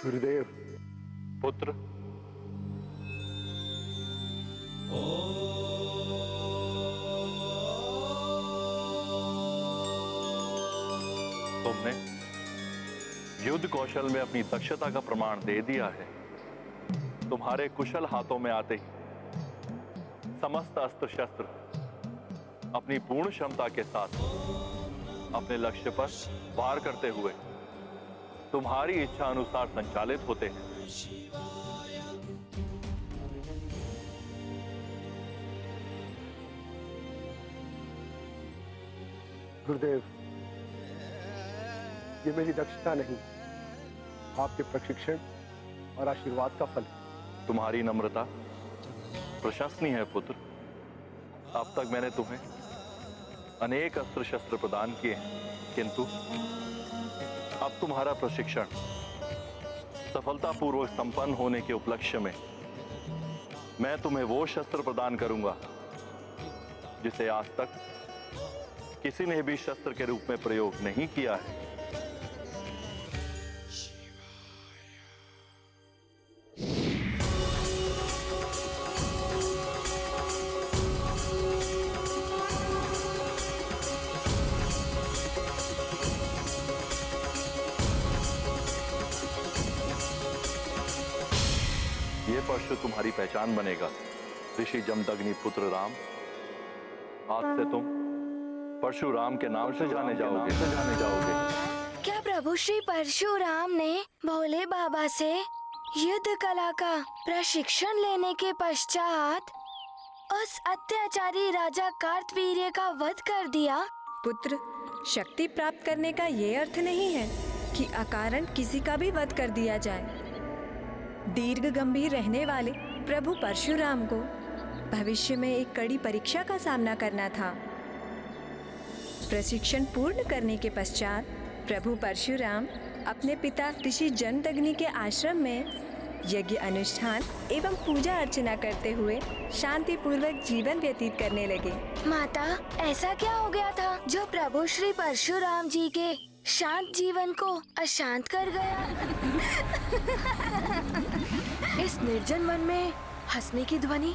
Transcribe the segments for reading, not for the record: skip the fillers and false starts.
गुरुदेव। पुत्र, तुमने युद्ध कौशल में अपनी दक्षता का प्रमाण दे दिया है। तुम्हारे कुशल हाथों में आते ही समस्त अस्त्र शस्त्र अपनी पूर्ण क्षमता के साथ अपने लक्ष्य पर वार करते हुए तुम्हारी इच्छा अनुसार संचालित होते हैं। गुरुदेव, ये मेरी दक्षता नहीं, आपके प्रशिक्षण और आशीर्वाद का फल है। तुम्हारी नम्रता प्रशंसनीय है पुत्र। अब तक मैंने तुम्हें अनेक अस्त्र शस्त्र प्रदान किए हैं, किंतु अब तुम्हारा प्रशिक्षण सफलतापूर्वक संपन्न होने के उपलक्ष्य में मैं तुम्हें वो शस्त्र प्रदान करूंगा जिसे आज तक किसी ने भी शस्त्र के रूप में प्रयोग नहीं किया है। ये परशु तुम्हारी पहचान बनेगा। ऋषि जमदग्नि पुत्र राम, आज से तुम परशुराम के नाम से जाने जाओगे। क्या प्रभु श्री परशुराम ने भोले बाबा से युद्ध कला का प्रशिक्षण लेने के पश्चात उस अत्याचारी राजा कार्तवीर्य का वध कर दिया? पुत्र, शक्ति प्राप्त करने का ये अर्थ नहीं है कि अकारण किसी का भी वध कर दिया जाए। दीर्घ गंभीर रहने वाले प्रभु परशुराम को भविष्य में एक कड़ी परीक्षा का सामना करना था। प्रशिक्षण पूर्ण करने के पश्चात प्रभु परशुराम अपने पिता ऋषि जमदग्नि के आश्रम में यज्ञ अनुष्ठान एवं पूजा अर्चना करते हुए शांतिपूर्वक जीवन व्यतीत करने लगे। माता, ऐसा क्या हो गया था जो प्रभु श्री परशुराम जी के शांत जीवन को अशांत कर गया? इस निर्जन मन में हंसने की ध्वनि।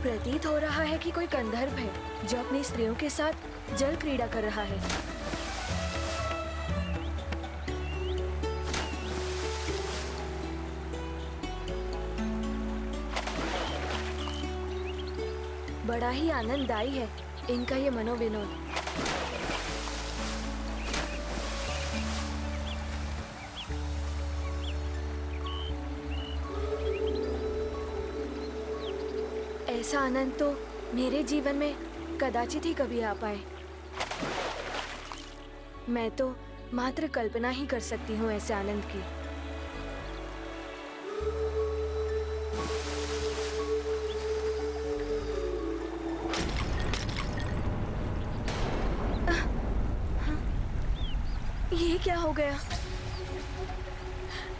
प्रतीत हो रहा है कि कोई गंधर्व है जो अपनी स्त्रियों के साथ जल क्रीड़ा कर रहा है। बड़ा ही आनंददायी है इनका ये मनोविनोद। ऐसा आनंद तो मेरे जीवन में कदाचित ही कभी आ पाए। मैं तो मात्र कल्पना ही कर सकती हूँ ऐसे आनंद की। ये क्या हो गया?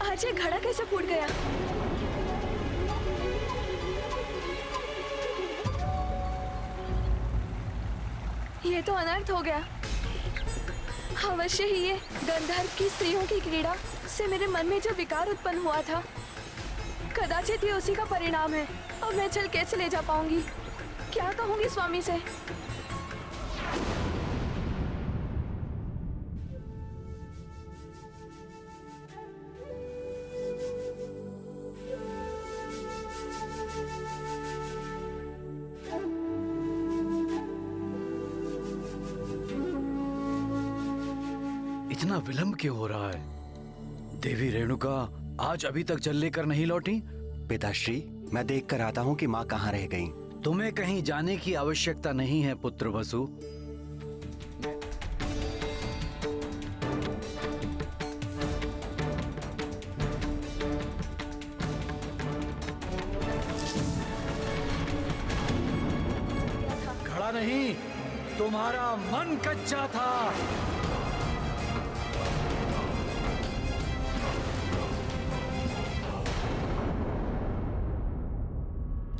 आज ये घड़ा कैसे फूट गया? ये तो अनर्थ हो गया। अवश्य ही ये गंधर्व की स्त्रियों की क्रीड़ा से मेरे मन में जो विकार उत्पन्न हुआ था, कदाचित ये उसी का परिणाम है। अब मैं चल कैसे ले जा पाऊंगी? क्या कहूंगी स्वामी से? इतना विलंब क्यों हो रहा है? देवी रेणुका आज अभी तक जल लेकर नहीं लौटी। पिताश्री, मैं देख कर आता हूँ कि माँ कहाँ रह गई। तुम्हें कहीं जाने की आवश्यकता नहीं है पुत्र वसु। घड़ा नहीं, तुम्हारा मन कच्चा था।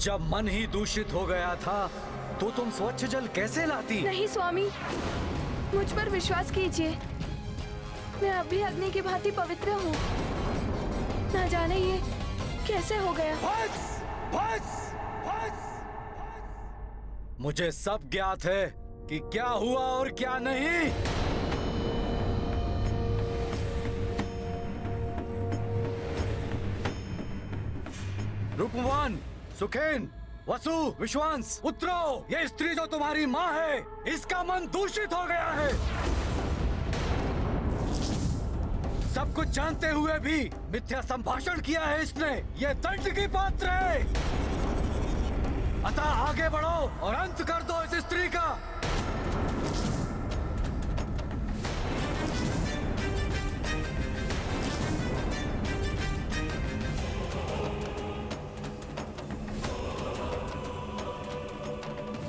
जब मन ही दूषित हो गया था तो तुम स्वच्छ जल कैसे लाती? नहीं स्वामी, मुझ पर विश्वास कीजिए, मैं अभी अग्नि की भांति पवित्र हूँ। न जाने ये कैसे हो गया। बस, बस, बस। मुझे सब ज्ञात है कि क्या हुआ और क्या नहीं। रूपवान, सुखेन, वसु, विश्वास, उतरो। ये स्त्री जो तुम्हारी माँ है, इसका मन दूषित हो गया है। सब कुछ जानते हुए भी मिथ्या संभाषण किया है इसने। ये दंड की पात्र है। अतः आगे बढ़ो और अंत कर दो इस स्त्री का।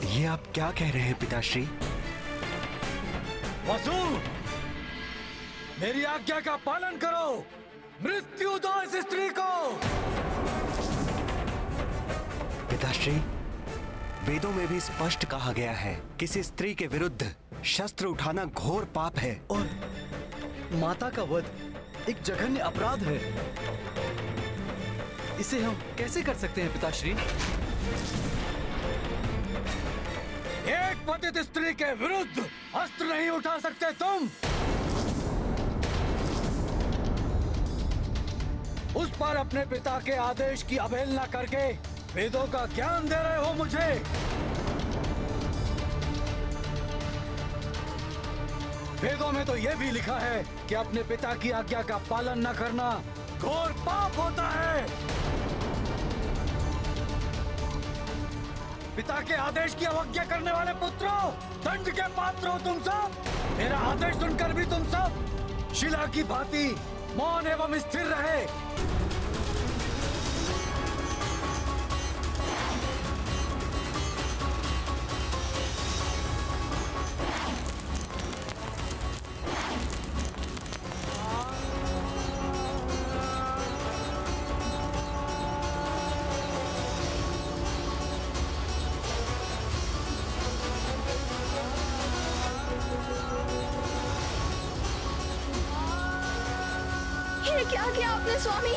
ये आप क्या कह रहे हैं पिताश्री? वसु, मेरी आज्ञा का पालन करो। मृत्यु दो इस स्त्री को। पिताश्री, वेदों में भी स्पष्ट कहा गया है, किसी स्त्री के विरुद्ध शस्त्र उठाना घोर पाप है। और माता का वध एक जघन्य अपराध है। इसे हम कैसे कर सकते हैं पिताश्री? एक पतित स्त्री के विरुद्ध अस्त्र नहीं उठा सकते तुम। उस पर अपने पिता के आदेश की अवहेलना करके वेदों का ज्ञान दे रहे हो मुझे। वेदों में तो यह भी लिखा है कि अपने पिता की आज्ञा का पालन न करना घोर पाप होता है। पिता के आदेश की अवज्ञा करने वाले पुत्रों, दंड के पात्र हो तुम सब। मेरा आदेश सुनकर भी तुम सब शिला की भांति मौन एवं स्थिर रहे। ये क्या किया आपने स्वामी?